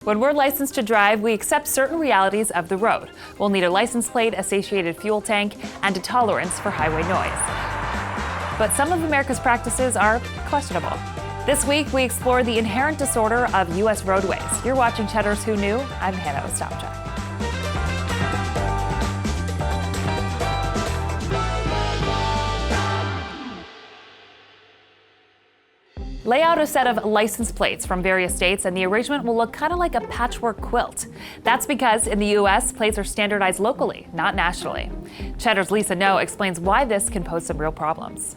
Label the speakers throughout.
Speaker 1: When we're licensed to drive, we accept certain realities of the road. We'll need a license plate, a satiated fuel tank, and a tolerance for highway noise. But some of America's practices are questionable. This week, we explore the inherent disorder of U.S. roadways. You're watching Cheddar's Who Knew? I'm Hana Ostapchuk. Lay out a set of license plates from various states and the arrangement will look kind of like a patchwork quilt. That's because in the U.S., plates are standardized locally, not nationally. Cheddar's Lisa No explains why this can pose some real problems.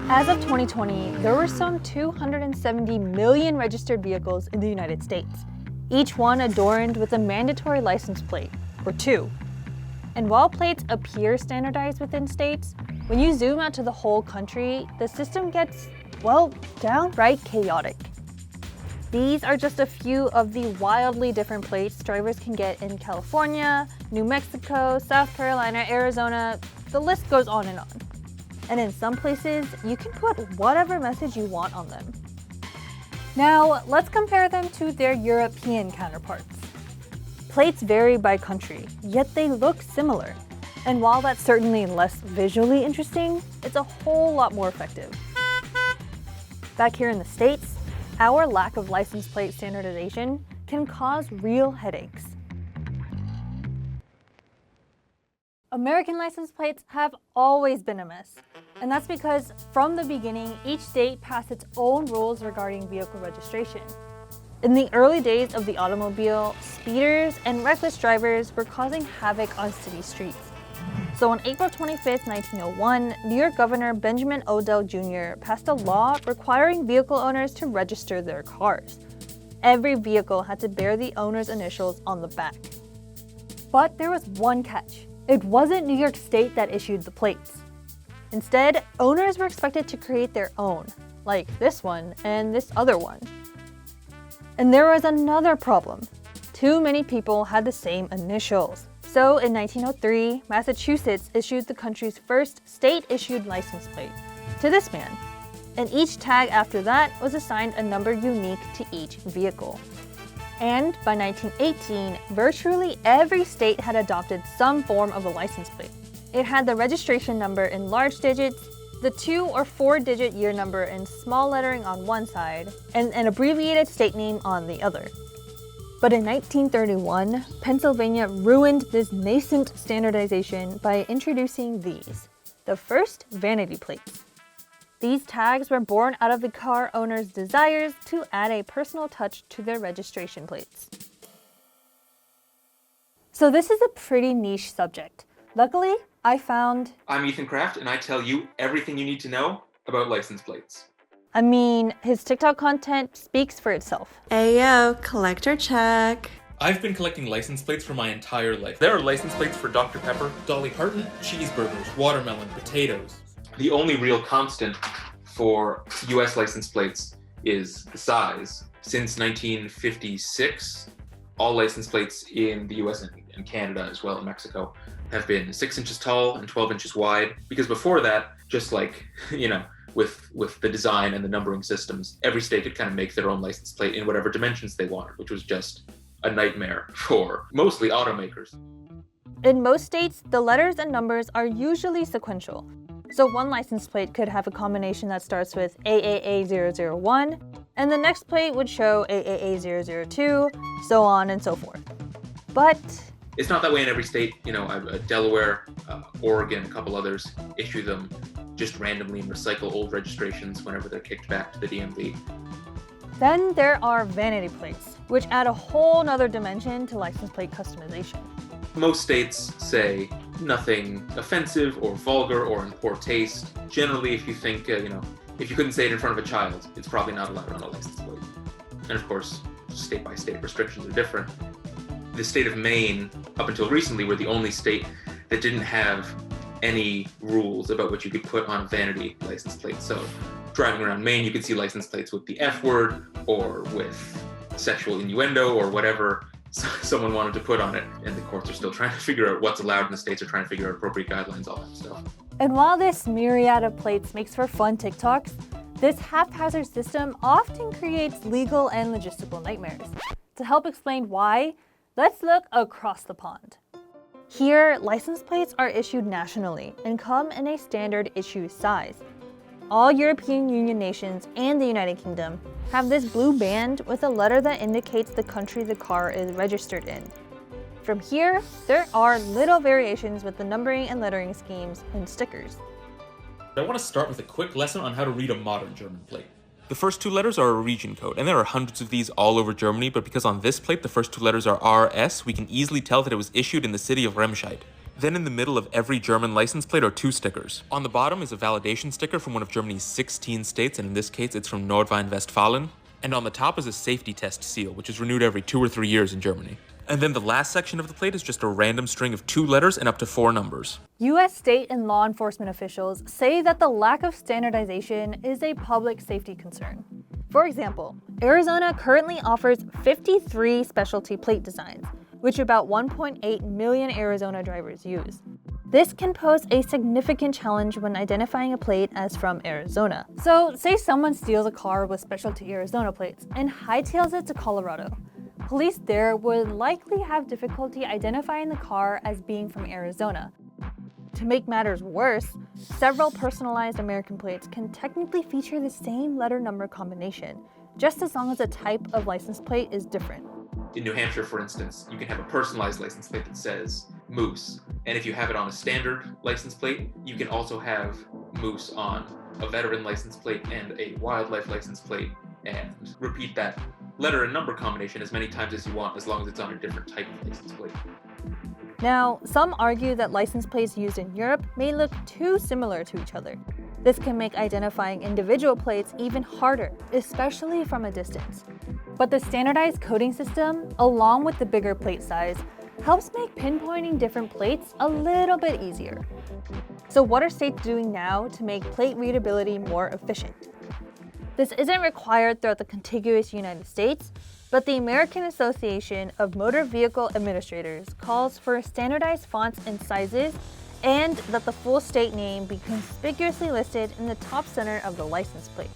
Speaker 2: As of 2020, there were some 270 million registered vehicles in the United States, each one adorned with a mandatory license plate, or two. And while plates appear standardized within states, when you zoom out to the whole country, the system gets, well, downright chaotic. These are just a few of the wildly different plates drivers can get in California, New Mexico, South Carolina, Arizona, the list goes on and on. And in some places, you can put whatever message you want on them. Now, let's compare them to their European counterparts. Plates vary by country, yet they look similar. And while that's certainly less visually interesting, it's a whole lot more effective. Back here in the States, our lack of license plate standardization can cause real headaches. American license plates have always been a mess, and that's because from the beginning, each state passed its own rules regarding vehicle registration. In the early days of the automobile, speeders and reckless drivers were causing havoc on city streets. So on April 25, 1901, New York Governor Benjamin Odell Jr. passed a law requiring vehicle owners to register their cars. Every vehicle had to bear the owner's initials on the back. But there was one catch. It wasn't New York State that issued the plates. Instead, owners were expected to create their own, like this one and this other one. And there was another problem. Too many people had the same initials. So in 1903, Massachusetts issued the country's first state-issued license plate to this man. And each tag after that was assigned a number unique to each vehicle. And by 1918, virtually every state had adopted some form of a license plate. It had the registration number in large digits, the 2 or 4-digit year number in small lettering on one side, and an abbreviated state name on the other. But in 1931, Pennsylvania ruined this nascent standardization by introducing these, the first vanity plates. These tags were born out of the car owner's desires to add a personal touch to their registration plates. So this is a pretty niche subject. Luckily,
Speaker 3: I'm Ethan Kraft, and I tell you everything you need to know about license plates.
Speaker 2: I mean, his TikTok content speaks for itself.
Speaker 4: Ayo, collector check.
Speaker 5: I've been collecting license plates for my entire life. There are license plates for Dr. Pepper, Dolly Parton, cheeseburgers, watermelon, potatoes.
Speaker 3: The only real constant for US license plates is the size. Since 1956, all license plates in the US and Canada as well, and Mexico, have been 6 inches tall and 12 inches wide. Because before that, just like, with the design and the numbering systems, every state could kind of make their own license plate in whatever dimensions they wanted, which was just a nightmare for mostly automakers.
Speaker 2: In most states, the letters and numbers are usually sequential. So one license plate could have a combination that starts with AAA001, and the next plate would show AAA002, so on and so forth. But
Speaker 3: it's not that way in every state. Delaware, Oregon, a couple others issue them just randomly and recycle old registrations whenever they're kicked back to the DMV.
Speaker 2: Then there are vanity plates, which add a whole nother dimension to license plate customization.
Speaker 3: Most states say nothing offensive or vulgar or in poor taste. Generally, if you think, if you couldn't say it in front of a child, it's probably not allowed on a license plate. And of course, state by state restrictions are different. The state of Maine, up until recently, were the only state that didn't have any rules about what you could put on a vanity license plate. So driving around Maine, you could see license plates with the F word or with sexual innuendo or whatever someone wanted to put on it, and the courts are still trying to figure out what's allowed, and the states are trying to figure out appropriate guidelines, all that stuff.
Speaker 2: And while this myriad of plates makes for fun TikToks, This haphazard system often creates legal and logistical nightmares. To help explain why, let's look across the pond. Here, license plates are issued nationally and come in a standard issue size. All European Union nations and the United Kingdom have this blue band with a letter that indicates the country the car is registered in. From here, there are little variations with the numbering and lettering schemes and stickers.
Speaker 5: I want to start with a quick lesson on how to read a modern German plate. The first two letters are a region code, and there are hundreds of these all over Germany, but because on this plate the first two letters are RS, we can easily tell that it was issued in the city of Remscheid. Then in the middle of every German license plate are two stickers. On the bottom is a validation sticker from one of Germany's 16 states, and in this case it's from Nordrhein-Westfalen. And on the top is a safety test seal, which is renewed every 2 or 3 years in Germany. And then the last section of the plate is just a random string of 2 letters and up to 4 numbers.
Speaker 2: US state and law enforcement officials say that the lack of standardization is a public safety concern. For example, Arizona currently offers 53 specialty plate designs, which about 1.8 million Arizona drivers use. This can pose a significant challenge when identifying a plate as from Arizona. So, say someone steals a car with specialty Arizona plates and hightails it to Colorado. Police there would likely have difficulty identifying the car as being from Arizona. To make matters worse, several personalized American plates can technically feature the same letter-number combination, just as long as the type of license plate is different.
Speaker 3: In New Hampshire, for instance, you can have a personalized license plate that says Moose. And if you have it on a standard license plate, you can also have Moose on a veteran license plate and a wildlife license plate, and repeat that letter and number combination as many times as you want, as long as it's on a different type of license plate.
Speaker 2: Now, some argue that license plates used in Europe may look too similar to each other. This can make identifying individual plates even harder, especially from a distance. But the standardized coding system, along with the bigger plate size, helps make pinpointing different plates a little bit easier. So what are states doing now to make plate readability more efficient? This isn't required throughout the contiguous United States, but the American Association of Motor Vehicle Administrators calls for standardized fonts and sizes, and that the full state name be conspicuously listed in the top center of the license plate.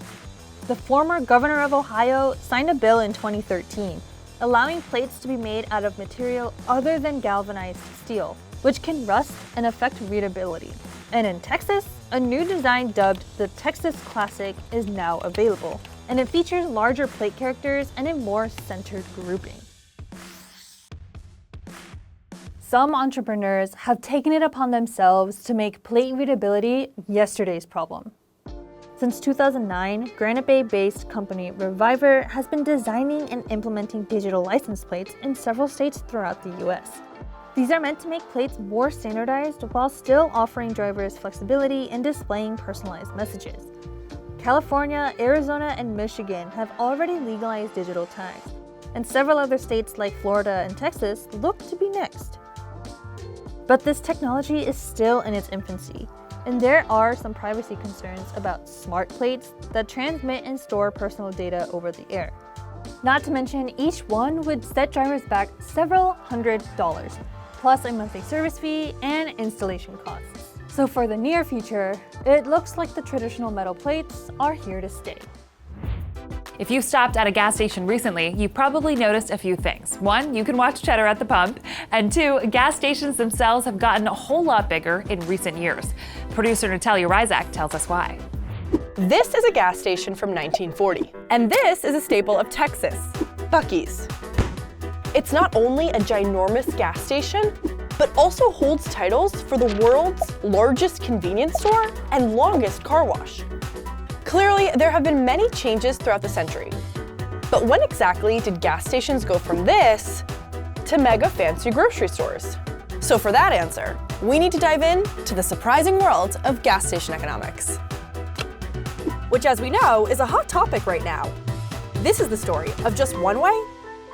Speaker 2: The former governor of Ohio signed a bill in 2013, allowing plates to be made out of material other than galvanized steel, which can rust and affect readability. And in Texas, a new design dubbed the Texas Classic is now available, and it features larger plate characters and a more centered grouping. Some entrepreneurs have taken it upon themselves to make plate readability yesterday's problem. Since 2009, Granite Bay-based company Reviver has been designing and implementing digital license plates in several states throughout the US. These are meant to make plates more standardized while still offering drivers flexibility in displaying personalized messages. California, Arizona, and Michigan have already legalized digital tags, and several other states like Florida and Texas look to be next. But this technology is still in its infancy, and there are some privacy concerns about smart plates that transmit and store personal data over the air. Not to mention, each one would set drivers back several $100s, plus a monthly service fee and installation costs. So for the near future, it looks like the traditional metal plates are here to stay.
Speaker 1: If you've stopped at a gas station recently, you've probably noticed a few things. 1, you can watch Cheddar at the pump, and 2, gas stations themselves have gotten a whole lot bigger in recent years. Producer Natalia Rizak tells us why.
Speaker 6: This is a gas station from 1940, and this is a staple of Texas, Buc-ee's. It's not only a ginormous gas station, but also holds titles for the world's largest convenience store and longest car wash. Clearly, there have been many changes throughout the century. But when exactly did gas stations go from this to mega fancy grocery stores? So for that answer, we need to dive in to the surprising world of gas station economics, which, as we know, is a hot topic right now. This is the story of just one way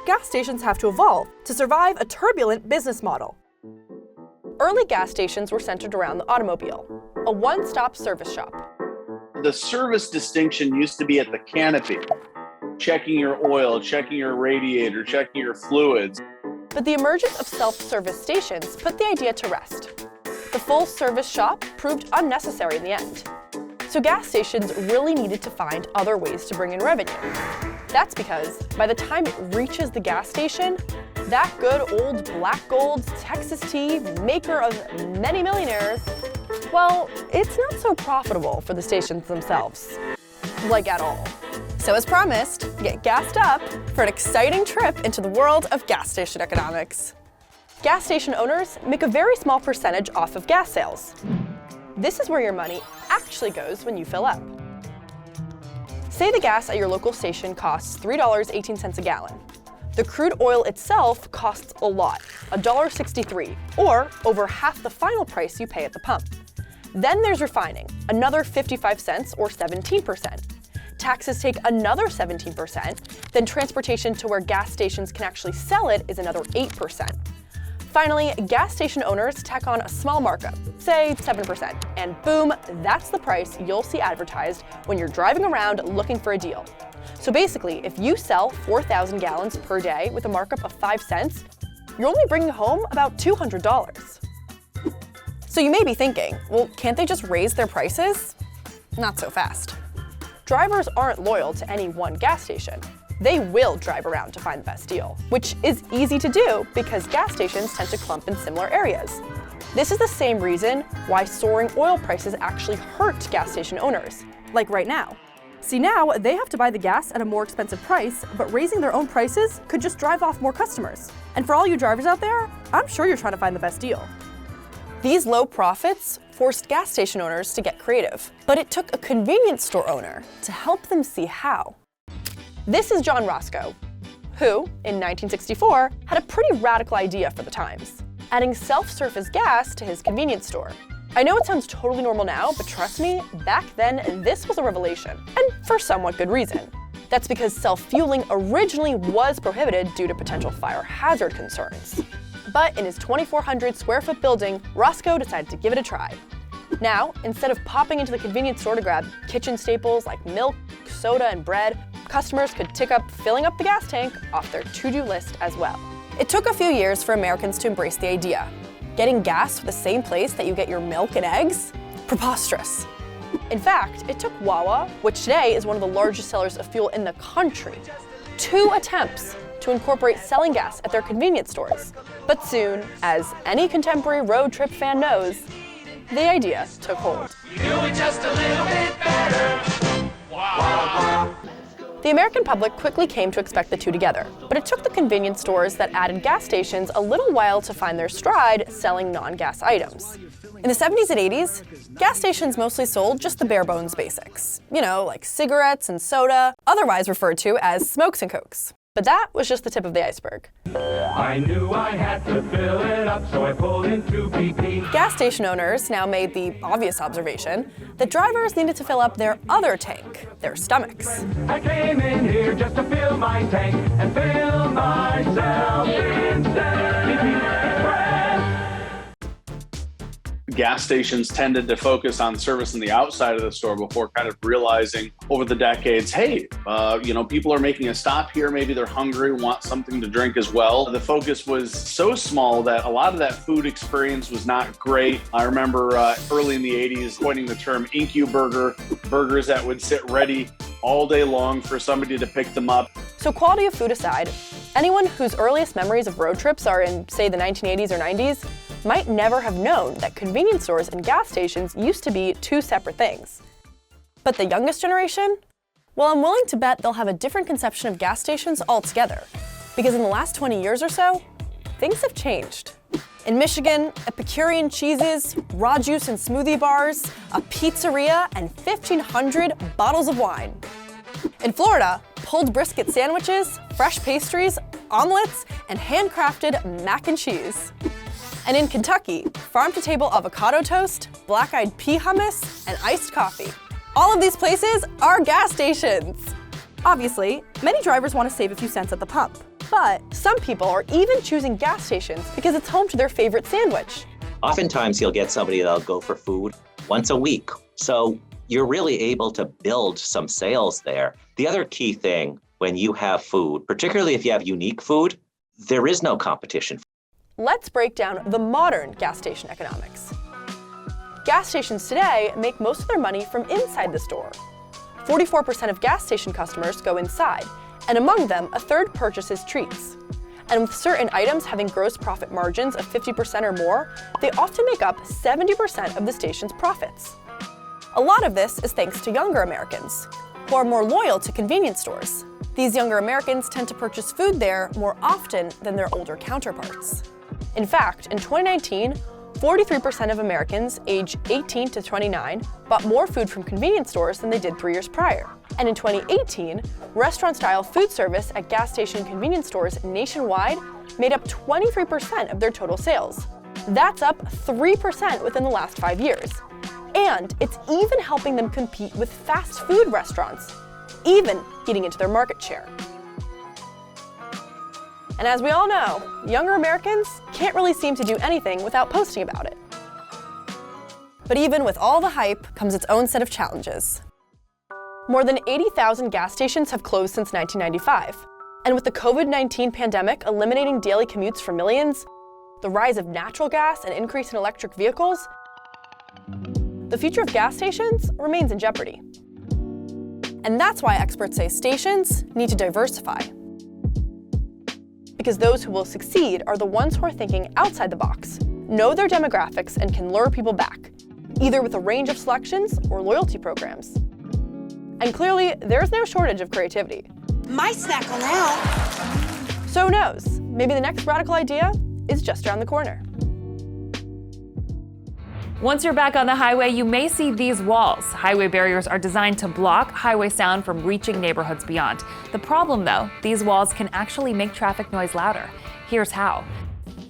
Speaker 6: gas stations have to evolve to survive a turbulent business model. Early gas stations were centered around the automobile, a one-stop service shop.
Speaker 7: The service distinction used to be at the canopy, checking your oil, checking your radiator, checking your fluids.
Speaker 6: But the emergence of self-service stations put the idea to rest. The full-service shop proved unnecessary in the end. So gas stations really needed to find other ways to bring in revenue. That's because by the time it reaches the gas station, that good old Black Gold Texas tea, maker of many millionaires, well, it's not so profitable for the stations themselves. Like at all. So as promised, get gassed up for an exciting trip into the world of gas station economics. Gas station owners make a very small percentage off of gas sales. This is where your money actually goes when you fill up. Say the gas at your local station costs $3.18 a gallon. The crude oil itself costs a lot, $1.63, or over half the final price you pay at the pump. Then there's refining, another 55 cents or 17%. Taxes take another 17%, then transportation to where gas stations can actually sell it is another 8%. Finally, gas station owners tack on a small markup, say 7%, and boom, that's the price you'll see advertised when you're driving around looking for a deal. So basically, if you sell 4,000 gallons per day with a markup of 5 cents, you're only bringing home about $200. So you may be thinking, well, can't they just raise their prices? Not so fast. Drivers aren't loyal to any one gas station. They will drive around to find the best deal, which is easy to do because gas stations tend to clump in similar areas. This is the same reason why soaring oil prices actually hurt gas station owners, like right now. See, now they have to buy the gas at a more expensive price, but raising their own prices could just drive off more customers. And for all you drivers out there, I'm sure you're trying to find the best deal. These low profits forced gas station owners to get creative, but it took a convenience store owner to help them see how. This is John Roscoe, who, in 1964, had a pretty radical idea for the times, adding self-service gas to his convenience store. I know it sounds totally normal now, but trust me, back then, this was a revelation, and for somewhat good reason. That's because self-fueling originally was prohibited due to potential fire hazard concerns. But in his 2,400 square foot building, Roscoe decided to give it a try. Now, instead of popping into the convenience store to grab kitchen staples like milk, soda, and bread, customers could tick up filling up the gas tank off their to-do list as well. It took a few years for Americans to embrace the idea. Getting gas from the same place that you get your milk and eggs? Preposterous. In fact, it took Wawa, which today is one of the largest sellers of fuel in the country, 2 attempts to incorporate selling gas at their convenience stores. But soon, as any contemporary road trip fan knows, the idea took hold. The American public quickly came to expect the two together, but it took the convenience stores that added gas stations a little while to find their stride selling non-gas items. In the 70s and 80s, gas stations mostly sold just the bare bones basics, like cigarettes and soda, otherwise referred to as smokes and cokes. But that was just the tip of the iceberg.
Speaker 8: I knew I had to fill it up, so I pulled into BP.
Speaker 6: Gas station owners now made the obvious observation that drivers needed to fill up their other tank, their stomachs.
Speaker 8: I came in here just to fill my tank and fill myself instead. BP Express.
Speaker 7: Gas stations tended to focus on servicing the outside of the store before kind of realizing over the decades, hey, people are making a stop here. Maybe they're hungry, want something to drink as well. The focus was so small that a lot of that food experience was not great. I remember early in the 80s coining the term Incu burger, burgers that would sit ready all day long for somebody to pick them up.
Speaker 6: So quality of food aside, anyone whose earliest memories of road trips are in, say, the 1980s or 90s, might never have known that convenience stores and gas stations used to be 2 separate things. But the youngest generation? Well, I'm willing to bet they'll have a different conception of gas stations altogether, because in the last 20 years or so, things have changed. In Michigan, Epicurean cheeses, raw juice and smoothie bars, a pizzeria, and 1,500 bottles of wine. In Florida, pulled brisket sandwiches, fresh pastries, omelets, and handcrafted mac and cheese. And in Kentucky, farm-to-table avocado toast, black-eyed pea hummus, and iced coffee. All of these places are gas stations. Obviously, many drivers want to save a few cents at the pump, but some people are even choosing gas stations because it's home to their favorite sandwich.
Speaker 9: Oftentimes, you'll get somebody that'll go for food once a week. So you're really able to build some sales there. The other key thing when you have food, particularly if you have unique food, there is no competition.
Speaker 6: Let's break down the modern gas station economics. Gas stations today make most of their money from inside the store. 44% of gas station customers go inside, and among them, a third purchases treats. And with certain items having gross profit margins of 50% or more, they often make up 70% of the station's profits. A lot of this is thanks to younger Americans, who are more loyal to convenience stores. These younger Americans tend to purchase food there more often than their older counterparts. In fact, in 2019, 43% of Americans aged 18 to 29 bought more food from convenience stores than they did 3 years prior. And in 2018, restaurant-style food service at gas station convenience stores nationwide made up 23% of their total sales. That's up 3% within the last 5 years. And it's even helping them compete with fast food restaurants, even eating into their market share. And as we all know, younger Americans can't really seem to do anything without posting about it. But even with all the hype comes its own set of challenges. More than 80,000 gas stations have closed since 1995. And with the COVID-19 pandemic eliminating daily commutes for millions, the rise of natural gas and increase in electric vehicles, the future of gas stations remains in jeopardy. And that's why experts say stations need to diversify. Because those who will succeed are the ones who are thinking outside the box, know their demographics, and can lure people back, either with a range of selections or loyalty programs. And clearly, there's no shortage of creativity.
Speaker 4: My snackle now.
Speaker 6: So who knows? Maybe the next radical idea is just around the corner.
Speaker 1: Once you're back on the highway, you may see these walls. Highway barriers are designed to block highway sound from reaching neighborhoods beyond. The problem, though, these walls can actually make traffic noise louder. Here's how.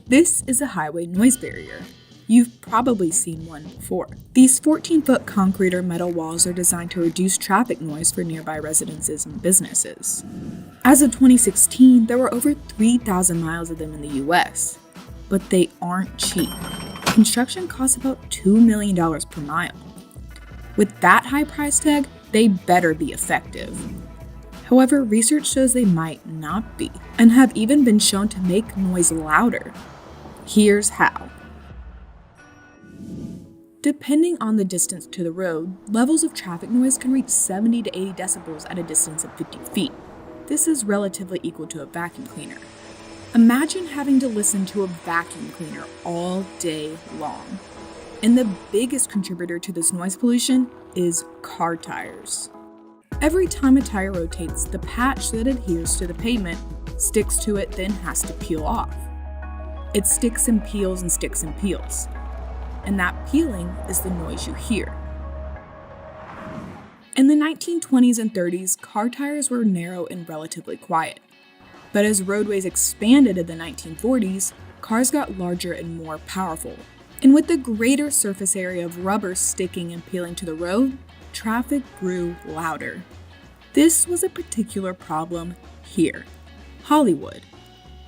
Speaker 10: This is a highway noise barrier. You've probably seen one before. These 14-foot concrete or metal walls are designed to reduce traffic noise for nearby residences and businesses. As of 2016, there were over 3,000 miles of them in the US. But they aren't cheap. Construction costs about $2 million per mile. With that high price tag, they better be effective. However, research shows they might not be, and have even been shown to make noise louder. Here's how. Depending on the distance to the road, levels of traffic noise can reach 70 to 80 decibels at a distance of 50 feet. This is relatively equal to a vacuum cleaner. Imagine having to listen to a vacuum cleaner all day long. And the biggest contributor to this noise pollution is car tires. Every time a tire rotates, the patch that adheres to the pavement sticks to it, then has to peel off. It sticks and peels and sticks and peels. And that peeling is the noise you hear. In the 1920s and 30s, car tires were narrow and relatively quiet. But as roadways expanded in the 1940s, cars got larger and more powerful. And with the greater surface area of rubber sticking and peeling to the road, traffic grew louder. This was a particular problem here, Hollywood.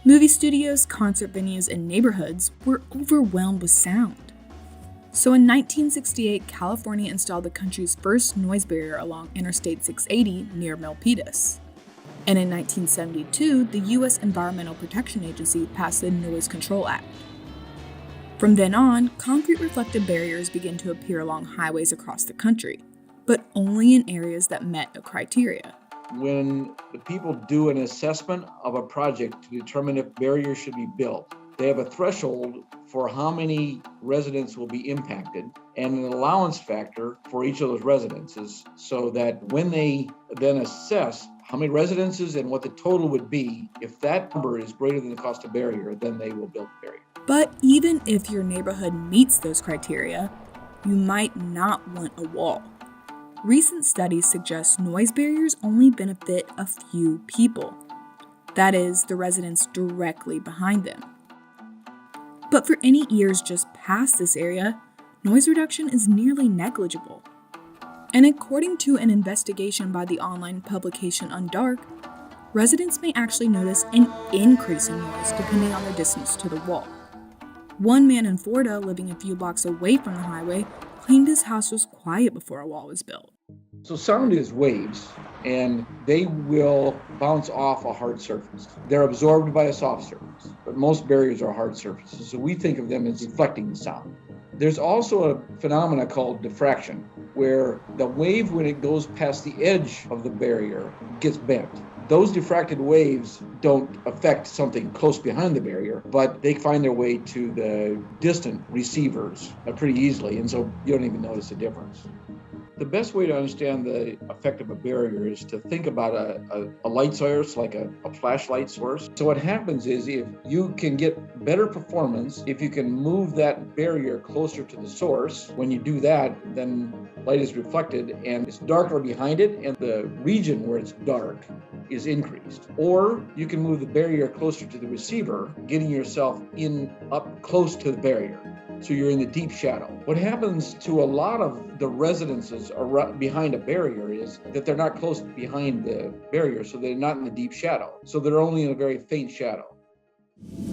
Speaker 10: Movie studios, concert venues, and neighborhoods were overwhelmed with sound. So in 1968, California installed the country's first noise barrier along Interstate 680 near Milpitas. And in 1972, the U.S. Environmental Protection Agency passed the Noise Control Act. From then on, concrete reflective barriers began to appear along highways across the country, but only in areas that met a criteria.
Speaker 11: When the people do an assessment of a project to determine if barriers should be built, they have a threshold for how many residents will be impacted and an allowance factor for each of those residences, so that when they then assess how many residences and what the total would be, if that number is greater than the cost of barrier, then they will build the barrier.
Speaker 10: But even if your neighborhood meets those criteria, you might not want a wall. Recent studies suggest noise barriers only benefit a few people. That is, the residents directly behind them. But for any years just past this area, noise reduction is nearly negligible. And according to an investigation by the online publication Undark, residents may actually notice an increase in noise depending on their distance to the wall. One man in Florida, living a few blocks away from the highway, claimed his house was quiet before a wall was built.
Speaker 11: So sound is waves, and they will bounce off a hard surface. They're absorbed by a soft surface, but most barriers are hard surfaces, so we think of them as deflecting the sound. There's also a phenomena called diffraction, where the wave, when it goes past the edge of the barrier, gets bent. Those diffracted waves don't affect something close behind the barrier, but they find their way to the distant receivers pretty easily, and so you don't even notice the difference. The best way to understand the effect of a barrier is to think about a light source, like a flashlight source. So what happens is, if you can get better performance, if you can move that barrier closer to the source, when you do that, then light is reflected and it's darker behind it, and the region where it's dark is increased. Or you can move the barrier closer to the receiver, getting yourself up close to the barrier. So you're in the deep shadow. What happens to a lot of the residences behind a barrier is that they're not close behind the barrier, so they're not in the deep shadow. So they're only in a very faint shadow.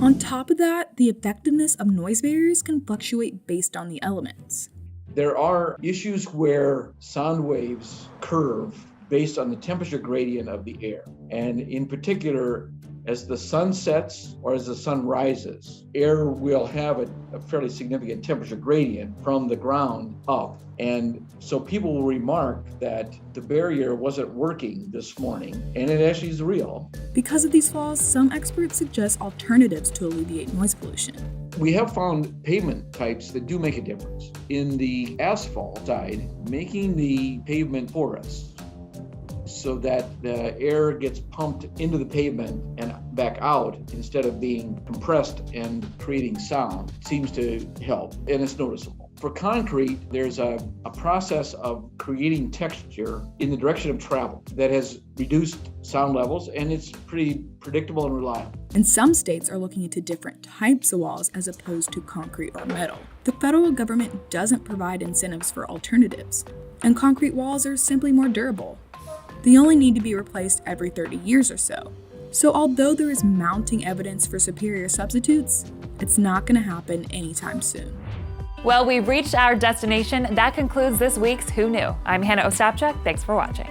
Speaker 10: On top of that, the effectiveness of noise barriers can fluctuate based on the elements.
Speaker 11: There are issues where sound waves curve based on the temperature gradient of the air. And in particular, as the sun sets or as the sun rises, air will have a fairly significant temperature gradient from the ground up. And so people will remark that the barrier wasn't working this morning, and it actually is real.
Speaker 10: Because of these flaws, some experts suggest alternatives to alleviate noise pollution.
Speaker 11: We have found pavement types that do make a difference. In the asphalt side, making the pavement porous, so that the air gets pumped into the pavement and back out instead of being compressed and creating sound, seems to help, and it's noticeable. For concrete, there's a process of creating texture in the direction of travel that has reduced sound levels, and it's pretty predictable and reliable.
Speaker 10: And some states are looking into different types of walls as opposed to concrete or metal. The federal government doesn't provide incentives for alternatives, and concrete walls are simply more durable. They only need to be replaced every 30 years or so. So although there is mounting evidence for superior substitutes, it's not going to happen anytime soon.
Speaker 1: Well, we've reached our destination. That concludes this week's Who Knew? I'm Hana Ostapchuk. Thanks for watching.